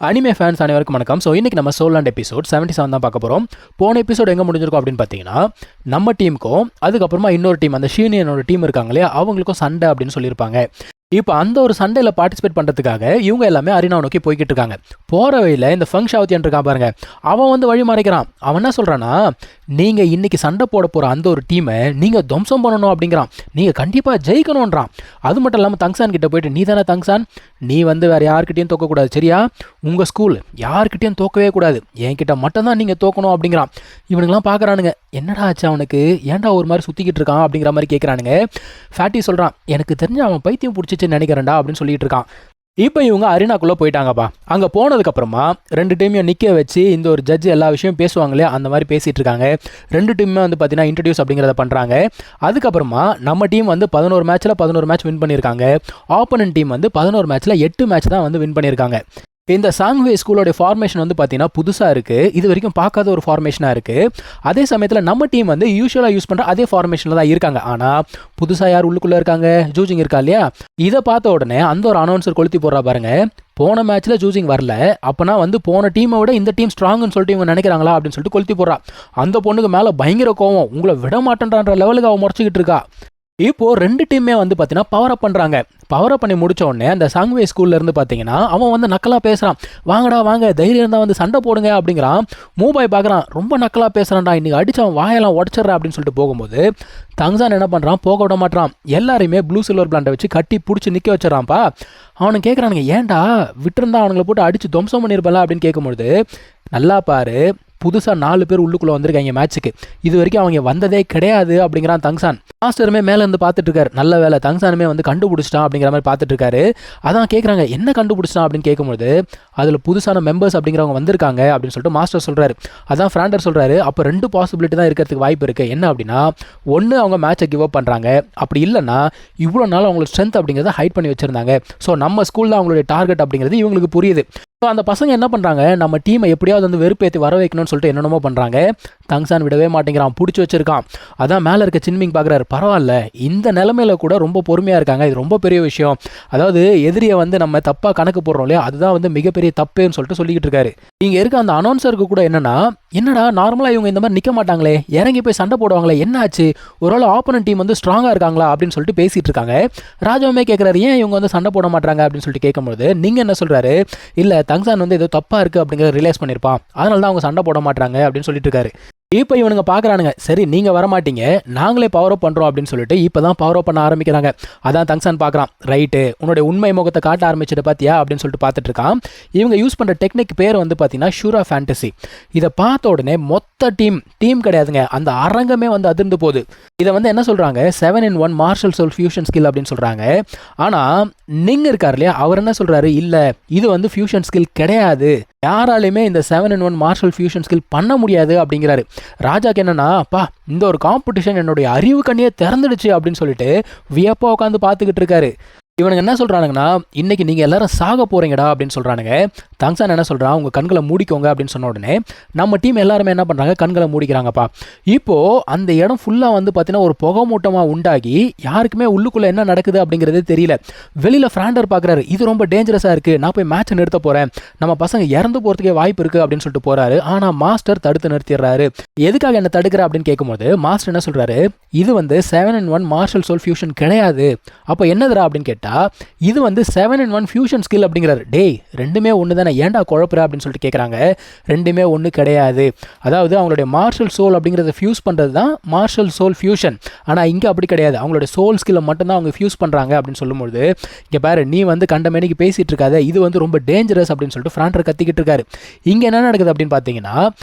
Anime fans அனைவருக்கும் வணக்கம். So இன்றைக்கி நம்ம சோலாண்ட் எபிசோட் 77 தான் பார்க்க போகிறோம். போன எபிசோட் எங்கே முடிஞ்சிருக்கும் அப்படின்னு பார்த்தீங்கன்னா, நம்ம டீமுக்கும் அதுக்கப்புறமா இன்னொரு டீம், அந்த ஷீனியனோட டீம் இருக்காங்க இல்லையா, அவங்களுக்கும் சண்டை அப்படின்னு சொல்லியிருப்பாங்க. இப்போ அந்த ஒரு சண்டையில் பார்ட்டிசிபேட் பண்ணுறதுக்காக இவங்க எல்லாமே அரினா நோக்கி போய்கிட்டு இருக்காங்க. போகிற வழியில் இந்த ஃபங்க் ஷாவத்தியன் இருக்கான் பாருங்க, அவன் வந்து வழி மறைக்கிறான். அவன் என்ன சொல்கிறான்னா, நீங்கள் இன்றைக்கி சண்டை போட போகிற அந்த ஒரு டீமை நீங்கள் துவம்சம் பண்ணணும் அப்படிங்கிறான். நீங்கள் கண்டிப்பாக ஜெயிக்கணுன்றான். அது மட்டும் இல்லாமல் தங்சான் கிட்டே போயிட்டு, நீ தானே தங்சான், நீ வந்து வேறு யார்கிட்டையும் தோக்கக்கூடாது சரியா, உங்கள் ஸ்கூல் யார்கிட்டையும் தோக்கவே கூடாது, என்கிட்ட மட்டும்தான் நீங்கள் தோக்கணும் அப்படிங்கிறான். இவனுங்களாம் பார்க்குறானுங்க, என்னடா ஆச்சு அவனுக்கு, ஏன்டா ஒரு மாதிரி சுற்றிக்கிட்டு இருக்கான் அப்படிங்கிற மாதிரி கேட்குறானுங்க. ஃபேட்டி சொல்கிறான், எனக்கு தெரிஞ்ச அவன் பைத்தியம் பிடிச்சிச்சு நினைக்கிறேன்டா அப்படின்னு சொல்லிட்டு இருக்கான். இப்போ இவங்க அரினாக்குள்ளே போயிட்டாங்கப்பா. அங்கே போனதுக்கப்புறமா ரெண்டு டீமையும் நிற்க வச்சு இந்த ஒரு ஜட்ஜ் எல்லா விஷயம் பேசுவாங்களே அந்த மாதிரி பேசிகிட்டு இருக்காங்க. ரெண்டு டீமுமே வந்து பார்த்தீங்கன்னா இன்ட்ரடியூஸ் அப்படிங்கிறத பண்ணுறாங்க. அதுக்கப்புறமா நம்ம டீம் வந்து 11 மேட்ச்சில் 11 மேட்ச் வின் பண்ணியிருக்காங்க. ஆப்போனன்ட் டீம் வந்து 11 மேட்ச்சில் 8 மேட்ச் தான் வந்து வின் பண்ணியிருக்காங்க. இந்த சாங்வே ஸ்கூலோடைய ஃபார்மேஷன் வந்து பார்த்தீங்கன்னா புதுசாக இருக்குது, இது வரைக்கும் பார்க்காத ஒரு ஃபார்மேஷனாக இருக்குது. அதே சமயத்தில் நம்ம டீம் வந்து யூஸ்வலாக யூஸ் பண்ணுற அதே ஃபார்மேஷனில் தான் இருக்காங்க. ஆனால் புதுசாக யார் உள்ளுக்குள்ளே இருக்காங்க, ஜூஜிங் இருக்கா இல்லையா. இதை பார்த்த உடனே அந்த ஒரு அனௌன்சர் கொளுத்தி போடுறா பாருங்க, போன மேட்ச்சில் ஜூஜிங் வரல, அப்போனா வந்து போன டீமை விட இந்த டீம் ஸ்ட்ராங்குன்னு சொல்லிட்டு இவங்க நினைக்கிறாங்களா அப்படின்னு சொல்லிட்டு கொளுத்தி போடுறா. அந்த பொண்ணுக்கு மேலே பயங்கர கோவம், உங்களை விட மாட்டேன்ற லெவலுக்கு அவன் முறைச்சிக்கிட்டு இருக்கா. இப்போது ரெண்டு டீமே வந்து பார்த்தீங்கன்னா பவர் அப் பண்ணுறாங்க. பவர் அப் பண்ணி முடிச்ச உடனே அந்த சாங்வே ஸ்கூல்லேருந்து பார்த்தீங்கன்னா அவன் வந்து நக்கலாக பேசுகிறான். வாங்கடா வாங்க, தைரியம் இருந்தால் வந்து சண்டை போடுங்க அப்படிங்கிறான். மூபாய் பார்க்குறான், ரொம்ப நக்கலாக பேசுகிறான்டா, இன்றைக்கி அடிச்சு அவன் வாயெல்லாம் உடச்சிட்றா அப்படின்னு சொல்லிட்டு போகும்போது தங்சான் என்ன பண்ணுறான், போக விட மாட்டான். எல்லாரையுமே ப்ளூ சில்வர் பிளாண்டை வச்சு கட்டி பிடிச்சி நிற்க வச்சிடறான்ப்பா. அவனுக்கு கேட்குறானுங்க, ஏன்டா விட்டுருந்தா அவனுங்களை போட்டு அடித்து துவம்சம் பண்ணியிருப்பல அப்படின்னு கேட்கும்பொழுது, நல்லா பாரு, புதுசாக 4 பேர் உள்ளுக்குள்ளே வந்திருக்காங்க மேட்ச்சுக்கு, இது வரைக்கும் அவங்க வந்ததே கிடையாது அப்படிங்கிறான் தங்சான். மாஸ்டருமே மேலே இருந்து பார்த்துட்டு இருக்காரு. நல்ல வேலை தங்சானுமே வந்து கண்டுபிடிச்சிட்டான் அப்படிங்கிற மாதிரி பார்த்துட்டு இருக்காரு. அதான் கேட்குறாங்க, என்ன கண்டுபிடிச்சிட்டான் அப்படின்னு கேட்கும்போது, அதில் புதுசான மெம்பர்ஸ் அப்படிங்கிறவங்க வந்திருக்காங்க அப்படின்னு சொல்லிட்டு மாஸ்டர் சொல்கிறாரு. அதான் ஃப்ராண்டர் சொல்கிறாரு, அப்போ 2 பாசிபிலிட்டி தான் இருக்கிறதுக்கு வாய்ப்பு இருக்குது. என்ன அப்படின்னா, ஒன்று அவங்க மேட்சை கிவ் அப் பண்ணுறாங்க, அப்படி இல்லைன்னா இவ்வளோ நாள் அவங்களோட ஸ்ட்ரென்த் அப்படிங்கிறத ஹைட் பண்ணி வச்சுருந்தாங்க. ஸோ நம்ம ஸ்கூலில் அவங்களுடைய டார்கெட் அப்படிங்கிறது இவங்களுக்கு புரியுது. ஸோ அந்த பசங்க என்ன பண்ணுறாங்க, நம்ம டீமை எப்படியாவது வந்து வெறுப்பேற்றி வர வைக்கணும்னு சொல்லிட்டு என்னென்னமோ பண்ணுறாங்க. தங்சான் விடவே மாட்டேங்கிறான், பிடிச்சி வச்சிருக்கான். அதான் மேலே இருக்க சின்மிங் பார்க்குறாரு, பரவாயில்ல இந்த நிலமையில கூட ரொம்ப பொறுமையாக இருக்காங்க, இது ரொம்ப பெரிய விஷயம். அதாவது எதிரியை வந்து நம்ம தப்பாக கணக்கு போடுறோம் இல்லையா, அதுதான் வந்து மிகப்பெரிய தப்புன்னு சொல்லிட்டு சொல்லிக்கிட்டு இருக்காரு. இங்கே இருக்க அந்த அனௌன்சருக்கு கூட என்னடா நார்மலாக இவங்க இந்த மாதிரி நிற்க மாட்டாங்களே, இறங்கி போய் சண்டை போடுவாங்களே, என்ன ஆச்சு, ஒருவேளை ஆப்போனன்ட் டீம் வந்து ஸ்ட்ராங்காக இருக்காங்களா அப்படின்னு சொல்லிட்டு பேசிகிட்டு இருக்காங்க. ராஜாவுமே கேட்குறாரு, ஏன் இவங்க வந்து சண்டை போட மாட்டாங்க அப்படின்னு சொல்லிட்டு கேட்கும்போது, நீங்கள் என்ன சொல்கிறாரு, இல்லை தங்சான் வந்து ஏதோ தப்பாக இருக்குது அப்படிங்கிறத ரிலைஸ் பண்ணியிருப்பான், அதனால தான் அவங்க சண்டை போட மாட்டாங்க அப்படின்னு சொல்லிட்டு இருக்காரு. இப்போ இவனுங்க பார்க்குறானுங்க, சரி நீங்கள் வரமாட்டீங்க, நாங்களே பவர் அப் பண்ணுறோம் அப்படின்னு சொல்லிட்டு இப்போ தான் பவர் அப் பண்ண ஆரம்பிக்கிறாங்க. அதான் தங்சான் பார்க்குறான், ரைட்டு உன்னுடைய உண்மை முகத்தை காட்ட ஆரம்பிச்சுட்டு பார்த்தியா அப்படின்னு சொல்லிட்டு பார்த்துட்டு இருக்கான். இவங்க யூஸ் பண்ணுற டெக்னிக் பேர் வந்து பார்த்தீங்கன்னா ஷூரா ஃபேண்டசி. இதை பார்த்த உடனே மொத்த டீம் கிடையாதுங்க, அந்த அரங்கமே வந்து அதிர்ந்து போகுது. இதை வந்து என்ன சொல்கிறாங்க, 7-in-1 marshal soul fusion skill அப்படின்னு சொல்கிறாங்க. ஆனால் நீங்கள் இருக்கார் இல்லையா, அவர் என்ன சொல்கிறாரு, இல்லை இது வந்து ஃபியூஷன் ஸ்கில் கிடையாது, யாராலையுமே இந்த 7-in-1 மார்ஷல் ஃபியூஷன் ஸ்கில் பண்ண முடியாது அப்படிங்கிறாரு. ராஜாக்கு என்னன்னா, அப்பா இந்த ஒரு காம்படிஷன் என்னுடைய அறிவு கண்ணியே திறந்துடுச்சு அப்படின்னு சொல்லிட்டு வியப்பா உட்காந்து பார்த்துக்கிட்டு இருக்காரு. இவனுங்க என்ன சொல்கிறானுங்கன்னா, இன்றைக்கி நீங்கள் எல்லாரும் சாக போகிறீங்கடா அப்படின்னு சொல்கிறானுங்க. தங்சான் என்ன சொல்கிறான், உங்கள் கண்களை மூடிக்கோங்க அப்படின்னு சொன்ன உடனே நம்ம டீம் எல்லாருமே என்ன பண்ணுறாங்க, கண்களை மூடிக்கிறாங்கப்பா. இப்போது அந்த இடம் ஃபுல்லாக வந்து பார்த்தீங்கன்னா ஒரு புகை மூட்டமாக உண்டாகி யாருக்குமே உள்ளுக்குள்ளே என்ன நடக்குது அப்படிங்கிறதே தெரியல. வெளியில் ஃப்ராண்டர் பார்க்குறாரு, இது ரொம்ப டேஞ்சரஸாக இருக்குது, நான் போய் மேட்ச்சை நிறுத்த போகிறேன், நம்ம பசங்க இறந்து போகிறதுக்கே வாய்ப்பு இருக்குது அப்படின்னு சொல்லிட்டு போகிறாரு. ஆனால் மாஸ்டர் தடுத்து நிறுத்திடுறாரு. எதுக்காக என்ன தடுக்கிற அப்படின்னு கேட்கும்போது மாஸ்டர் என்ன சொல்கிறாரு, இது வந்து 7-in-1 மார்ஷல் சோல் ஃபியூஷன் கிடையாது, அப்போ என்னதுரா அப்படின்னு கேட்டால் இது வந்து 7-in-1 ஃபியூஷன் ஸ்கில் அப்படிங்கிறாரு. டேய் ரெண்டுமே ஒன்று தானே, ஏன்டா குழப்புற அப்படின்னு சொல்லிட்டு கேட்குறாங்க. ரெண்டுமே ஒன்று கிடையாது, அதாவது அவங்களுடைய மார்ஷல் சோல் அப்படிங்கிறத ஃபியூஸ் பண்ணுறது தான் மார்ஷல் சோல் ஃபியூஷன், ஆனால் இங்கே அப்படி கிடையாது, அவங்களுடைய சோல் ஸ்கில்லை மட்டும்தான் அவங்க ஃபியூஸ் பண்ணுறாங்க அப்படின்னு சொல்லும்போது, இங்கே பாரு நீ வந்து கண்டமேனிக்கு பேசிகிட்டு இருக்காத, இது வந்து ரொம்ப டேஞ்சரஸ் அப்படின்னு சொல்லிட்டு ஃப்ராண்டர் கத்திக்கிட்டு இருக்காரு. இங்கே என்ன நடக்குது அப்படின்னு பார்த்தீங்கன்னா,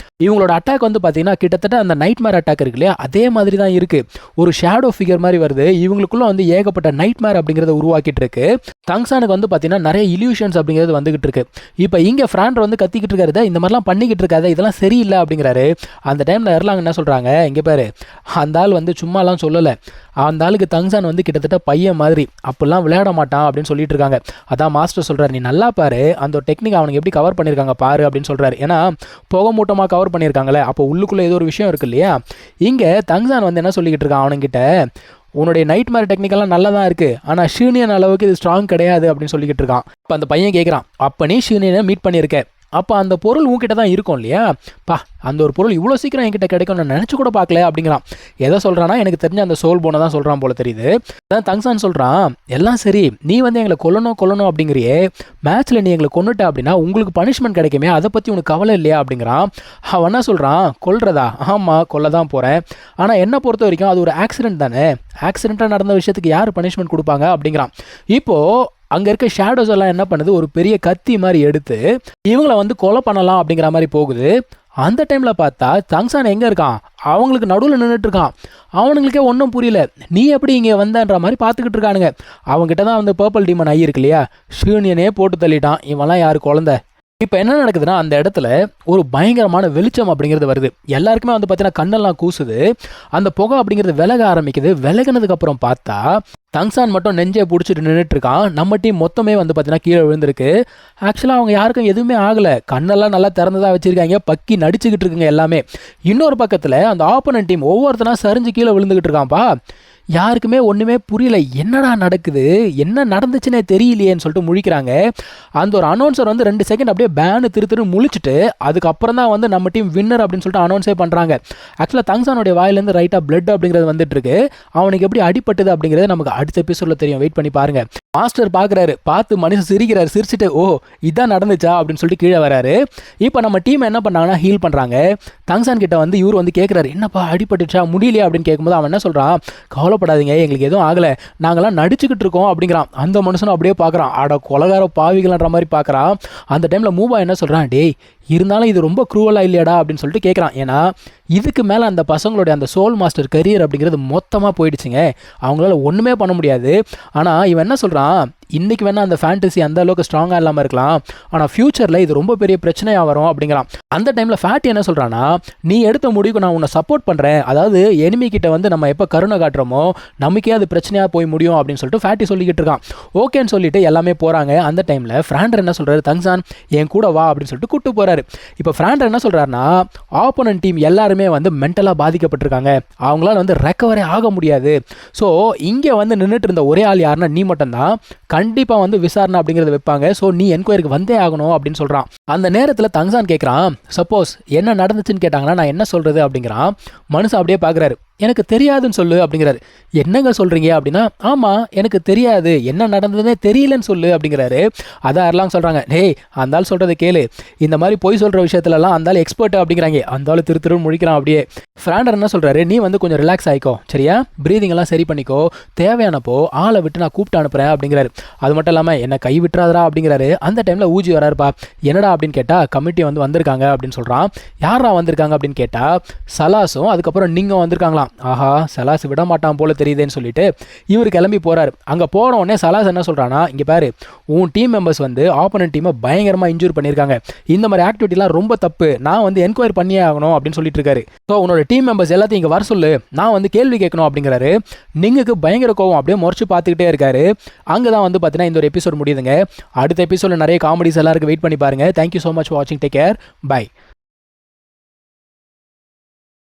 இவங்களோட அட்டாக் வந்து பார்த்தீங்கன்னா கிட்டத்தட்ட அந்த நைட் மேர் அட்டாக் இருக்கு இல்லையா, அதே மாதிரி தான் இருக்குது. ஒரு ஷேடோ ஃபிகர் மாதிரி வருது, இவங்களுக்குள்ள வந்து ஏகப்பட்ட நைட் மேர் அப்படிங்கிறத உருவாக்கிட்டு இருக்கு. தங்சானுக்கு வந்து பார்த்தீங்கன்னா நிறைய இல்யூஷன்ஸ் அப்படிங்கிறது வந்துகிட்டு இருக்கு. இப்போ இங்கே ஃப்ராண்டர் வந்து கத்திக்கிட்டு இருக்காரு, இந்த மாதிரிலாம் பண்ணிக்கிட்டு இருக்காது, இதெல்லாம் சரியில்லை அப்படிங்கிறாரு. அந்த டைமில் எர்லாங் என்ன சொல்கிறாங்க, இங்கே பாரு அந்த ஆள் வந்து சும்மாலாம் சொல்லலை, அந்த ஆளுக்கு தங்சான் வந்து கிட்டத்தட்ட பையன் மாதிரி, அப்படிலாம் விளையாட மாட்டான் அப்படின்னு சொல்லிட்டு இருக்காங்க. அதான் மாஸ்டர் சொல்கிறார், நீ நல்லா பாரு அந்த டெக்னிக் அவனுக்கு எப்படி கவர் பண்ணியிருக்காங்க பாரு அப்படின்னு சொல்கிறாரு. ஏன்னா புகை மூட்டமாக கவர் பண்ணியிருக்காங்களே, அப்போ உள்ளுக்குள்ளே ஏதோ ஒரு விஷயம் இருக்கு இல்லையா. இங்கே தங்சான் வந்து என்ன சொல்லிக்கிட்டு இருக்கான் அவனுங்கிட்ட, உன்னுடைய நைட் மேர் டெக்னிக்கெல்லாம் நல்லா தான் இருக்குது, ஆனால் ஷீனியன் அளவுக்கு இது ஸ்ட்ராங் கிடையாது அப்படின்னு சொல்லிக்கிட்டு இருக்கான். இப்போ அந்த பையன் கேட்குறான், அப்போ நீ ஷீனியனை மீட் பண்ணியிருக்க, அப்போ அந்த பொருள் உங்ககிட்ட தான் இருக்கும் இல்லையா, அந்த ஒரு பொருள் இவ்வளோ சீக்கிரம் என்கிட்ட கிடைக்கும் நான் நினச்சி கூட பார்க்கல அப்படிங்கிறான். எதை சொல்கிறான்னா, எனக்கு தெரிஞ்ச அந்த சோல் போனை தான் சொல்கிறான் போல தெரியுது. அதான் தங்சான் சொல்கிறான், எல்லாம் சரி, நீ வந்து எங்களை கொல்லணும் அப்படிங்கிறியே, மேட்ச்சில் நீ எங்களை கொண்டுட்ட அப்படின்னா உங்களுக்கு பனிஷ்மெண்ட் கிடைக்குமே, அதை பற்றி உனக்கு கவலை இல்லையா அப்படிங்கிறான். அவன் என்ன சொல்கிறான், கொல்றதா, ஆமாம் கொல்ல தான் போகிறேன், ஆனால் என்னை பொறுத்த வரைக்கும் அது ஒரு ஆக்சிடென்ட் தானே, ஆக்சிடெண்ட்டாக நடந்த விஷயத்துக்கு யார் பனிஷ்மெண்ட் கொடுப்பாங்க அப்படிங்கிறான். இப்போது அங்கே இருக்க ஷேடோஸ் எல்லாம் என்ன பண்ணுது, ஒரு பெரிய கத்தி மாதிரி எடுத்து இவங்கள வந்து கொலை பண்ணலாம் அப்படிங்கிற மாதிரி போகுது. அந்த டைமில் பார்த்தா தங்சான் எங்கே இருக்கான், அவங்களுக்கு நடுவில் நின்றுட்டு இருக்கான். அவனுங்களுக்கே ஒன்றும் புரியல, நீ எப்படி இங்கே வந்தன்ற மாதிரி பார்த்துக்கிட்டு இருக்கானுங்க. அவங்ககிட்ட தான் வந்து பர்பிள் டீமன் ஐ இருக்கு இல்லையா, ஷூனியனே போட்டு தள்ளிட்டான். இவன்லாம் யார் குழந்தை. இப்போ என்ன நடக்குதுன்னா, அந்த இடத்துல ஒரு பயங்கரமான வெளிச்சம் அப்படிங்கிறது வருது. எல்லாருக்குமே வந்து பார்த்தீங்கன்னா கண்ணெல்லாம் கூசுது. அந்த புகை அப்படிங்கிறது விலக ஆரம்பிக்குது. விலகினதுக்கப்புறம் பார்த்தா தங்சான் மட்டும் நெஞ்சை பிடிச்சிட்டு நின்றுட்டு இருக்கான். நம்ம டீம் மொத்தமே வந்து பார்த்தீங்கன்னா கீழே விழுந்திருக்கு. ஆக்சுவலாக அவங்க யாருக்கும் எதுவுமே ஆகலை, கண்ணெல்லாம் நல்லா திறந்ததாக வச்சுருக்காங்க, பக்கி நடிச்சுக்கிட்டு இருக்குங்க எல்லாமே. இன்னொரு பக்கத்தில் அந்த ஆப்போனன்ட் டீம் ஒவ்வொருத்தனா சரிஞ்சு கீழே விழுந்துக்கிட்டு இருக்கான்ப்பா. யாருக்குமே ஒன்றுமே புரியல, என்னடா நடக்குது, என்ன நடந்துச்சுன்னே தெரியலையேன்னு சொல்லிட்டு முழிக்கிறாங்க. அந்த ஒரு அனௌன்சர் வந்து 2 செகண்ட் அப்படியே பேனு திரு முழிச்சிட்டு அதுக்கப்புறம் தான் வந்து நம்ம டீம் வின்னர் அப்படின்னு சொல்லிட்டு அனௌன்ஸே பண்ணுறாங்க. ஆக்சுவலாக தங்சானுடைய வாயிலேருந்து ரைட்டாக பிளட் அப்படிங்கிறது வந்துட்டு இருக்கு. அவனுக்கு எப்படி அடிப்பட்டது அப்படிங்கிறது நமக்கு அடுத்த எபிசோடில் தெரியும், வெயிட் பண்ணி பாருங்க. மாஸ்டர் பார்க்குறாரு, பார்த்து மனுஷன் சிரிக்கிறாரு, சிரிச்சுட்டு ஓ இதான் நடந்துச்சா அப்படின்னு சொல்லிட்டு கீழே வராரு. இப்போ நம்ம டீம் என்ன பண்ணாங்கன்னா ஹீல் பண்ணுறாங்க. தங்சான் கிட்ட வந்து இவர் வந்து கேட்குறாரு, என்னப்பா அடிப்பட்டுச்சா, முடியலையா அப்படின்னு கேட்கும்போது அவன் என்ன சொல்கிறான், கவலைப்படாதீங்க எங்களுக்கு எதுவும் ஆகலை, நாங்களாம் நடிச்சுக்கிட்டு இருக்கோம் அப்படிங்கிறான். அந்த மனுஷனும் அப்படியே பார்க்குறான், ஆட கொலகார பாவிகள்ன்ற மாதிரி பார்க்குறான். அந்த டைமில் மூவா என்ன சொல்கிறான், டேய் இருந்தாலும் இது ரொம்ப க்ரூவலாக இல்லையாடா அப்படின்னு சொல்லிட்டு கேட்குறான். ஏன்னா இதுக்கு மேலே அந்த பசங்களுடைய அந்த சோல் மாஸ்டர் கரியர் அப்படிங்கிறது மொத்தமாக போயிடுச்சுங்க, அவங்களால ஒன்றுமே பண்ண முடியாது. ஆனால் இவன் என்ன சொல்கிறான், இன்றைக்கி வேணால் அந்த ஃபேண்டசி அந்த அளவுக்கு ஸ்ட்ராங்காக இல்லாமல் இருக்கலாம், ஆனால் ஃப்யூச்சரில் இது ரொம்ப பெரிய பிரச்சனையாக வரும் அப்படிங்கிறான். அந்த டைமில் ஃபேட்டி என்ன சொல்கிறான்னா, நீ எடுத்த முடிவுக்கு நான் உன்னை சப்போர்ட் பண்ணுறேன், அதாவது எனிமி கிட்ட வந்து நம்ம எப்போ கருணை காட்டுறோமோ நமக்கே அது பிரச்சனையாக போய் முடியும் அப்படின்னு சொல்லிட்டு ஃபேட்டி சொல்லிக்கிட்டு இருக்கான். ஓகேன்னு சொல்லிட்டு எல்லாமே போகிறாங்க. அந்த டைமில் ஃப்ராண்டர் என்ன சொல்கிறாரு, தங்சான் என் கூட வா அப்படின்னு சொல்லிட்டு கூப்பிட்டு போகிறாரு. இப்போ ஃப்ராண்டர் என்ன சொல்கிறாருன்னா, ஆப்போனன்ட் டீம் எல்லாருமே வந்து மென்டலாக பாதிக்கப்பட்டிருக்காங்க, அவங்களால வந்து ரெக்கவரே ஆக முடியாது. ஸோ இங்கே வந்து நின்றுட்டு இருந்த ஒரே ஆள் யாருன்னா நீ மட்டும்தான், கண்டிப்பாக வந்து விசாரணை அப்படிங்கிறத வைப்பாங்க, ஸோ நீ என்கொயரிக்கு வந்தே ஆகணும் அப்படின்னு சொல்கிறான். அந்த நேரத்தில் தங்சான் கேட்குறான், சப்போஸ் என்ன நடந்துச்சுன்னு கேட்டாங்கன்னா நான் என்ன சொல்கிறது அப்படிங்கிறான். மனுஷன் அப்படியே பார்க்குறாரு, எனக்கு தெரியாதுன்னு சொல்லு அப்படிங்கிறாரு. என்னங்க சொல்கிறீங்க அப்படின்னா, ஆமாம் எனக்கு தெரியாது, என்ன நடந்ததுன்னே தெரியலன்னு சொல்லு அப்படிங்கிறாரு. அதான் யாரெல்லாம் சொல்கிறாங்க, டேய் அந்த ஆள் சொல்கிறத கேளு, இந்த மாதிரி பொய் சொல்கிற விஷயத்துலலாம் அந்த ஆள் எக்ஸ்பர்ட் அப்படிங்கிறாங்க. அந்த ஆள் திருன்னு முழிக்கிறான். அப்படியே ஃப்ராண்டர் என்ன சொல்கிறாரு, நீ வந்து கொஞ்சம் ரிலாக்ஸ் ஆகிக்கோ சரியா, ப்ரீதிங் எல்லாம் சரி பண்ணிக்கோ, தேவையானப்போ ஆளை விட்டு நான் கூப்பிட்டு அனுப்புகிறேன் அப்படிங்கிறாரு. அது மட்டும் இல்லாமல் என்னை கை விட்டுறாதரா அப்படிங்கிறாரு. அந்த டைமில் ஊஜி வராருப்பா. என்னடா அப்படின்னு கேட்டால் கமிட்டி வந்து வந்திருக்காங்க அப்படின்னு சொல்கிறான். யாரா வந்திருக்காங்க அப்படின்னு கேட்டால் சலாஸும் அதுக்கப்புறம் நீங்கள் வந்திருக்காங்களாம். ஆஹா சலாஸ் விட மாட்டான் போல தெரியுதுன்னு சொல்லிட்டு இவர் கிளம்பி போறாரு. அங்கே போன உடனே சலாஸ் என்ன சொல்கிறான்னா, இங்கே பாரு உன் டீம் மெம்பர்ஸ் வந்து ஆப்போனன்ட் டீமை பயங்கரமாக இன்ஜூர் பண்ணியிருக்காங்க, இந்த மாதிரி ஆக்டிவிட்டிலாம் ரொம்ப தப்பு, நான் வந்து என்கொயரி பண்ணியே ஆகணும் அப்படின்னு சொல்லிட்டு இருக்காரு. ஸோ உன்னோட டீம் மெம்பர்ஸ் எல்லாத்தையும் இங்கே வர சொல்லு, நான் வந்து கேள்வி கேட்கணும் அப்படிங்கிறாரு. நீங்களுக்கு பயங்கர கோவம் அப்படியே முறைச்சு பார்த்துக்கிட்டே இருக்காரு. அங்கே தான் வந்து பார்த்தீங்கன்னா இந்த ஒரு எபிசோட் முடியுதுங்க. அடுத்த எபிசோட நிறைய காமெடிஸ் எல்லாருக்கும் வெயிட் பண்ணி பாருங்க. தேங்க்யூ ஸோ மச் ஃபார் வாட்சிங், டேக் கேர், பை.